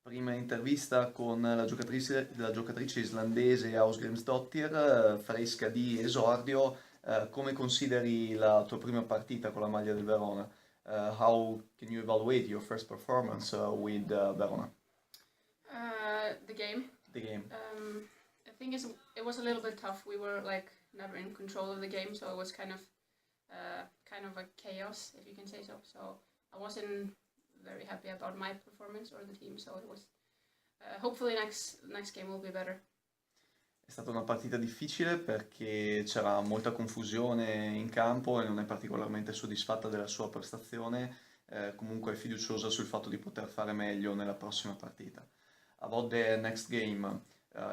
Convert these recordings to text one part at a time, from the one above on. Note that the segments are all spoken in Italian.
prima intervista con la giocatrice islandese Ausgrimsdottir, fresca di esordio. Come consideri la tua prima partita con la maglia del Verona? How can you evaluate your first performance with Verona? The game. The game. I think it was a little bit tough. We were like never in control of the game, so it was kind of a chaos, if you can say so. So I wasn't very happy about my performance or the team. So it was. Hopefully next game will be better. È stata una partita difficile perché c'era molta confusione in campo e non è particolarmente soddisfatta della sua prestazione, comunque è fiduciosa sul fatto di poter fare meglio nella prossima partita. About the next game,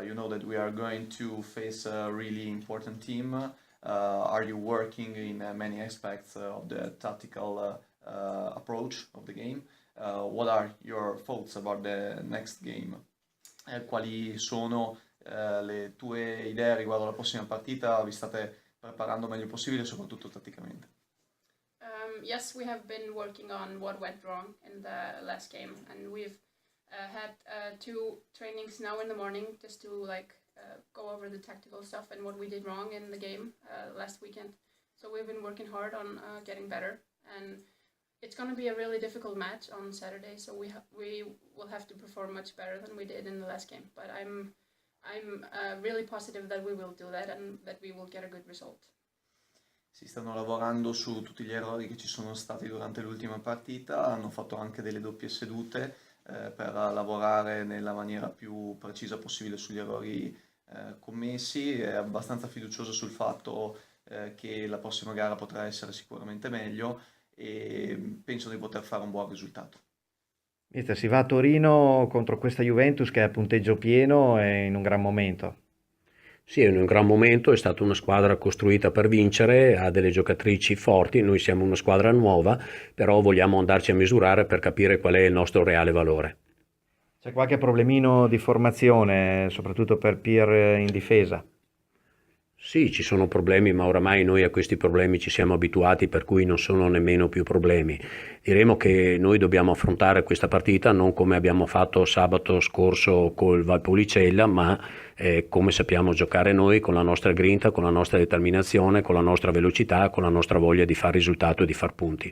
you know that we are going to face a really important team. Are you working in many aspects of the tactical approach of the game? What are your thoughts about the next game? Quali sono le tue idee riguardo alla prossima partita? Vi state preparando meglio possibile, soprattutto tatticamente? Yes, we have been working on what went wrong in the last game, and we've had 2 trainings now in the morning just to go over the tactical stuff and what we did wrong in the game last weekend. So we've been working hard on getting better, and it's going to be a really difficult match on Saturday. So we will have to perform much better than we did in the last game. But I'm really positive that we will do that and that we will get a good result. Si stanno lavorando su tutti gli errori che ci sono stati durante l'ultima partita, hanno fatto anche delle doppie sedute per lavorare nella maniera più precisa possibile sugli errori commessi. È abbastanza fiducioso sul fatto che la prossima gara potrà essere sicuramente meglio e penso di poter fare un buon risultato. Mister, si va a Torino contro questa Juventus che è a punteggio pieno e in un gran momento. Sì, è in un gran momento, è stata una squadra costruita per vincere, ha delle giocatrici forti, noi siamo una squadra nuova, però vogliamo andarci a misurare per capire qual è il nostro reale valore. C'è qualche problemino di formazione, soprattutto per Pier in difesa? Sì, ci sono problemi, ma oramai noi a questi problemi ci siamo abituati, per cui non sono nemmeno più problemi. Diremo che noi dobbiamo affrontare questa partita non come abbiamo fatto sabato scorso col Valpolicella, ma come sappiamo giocare noi, con la nostra grinta, con la nostra determinazione, con la nostra velocità, con la nostra voglia di fare risultato e di far punti.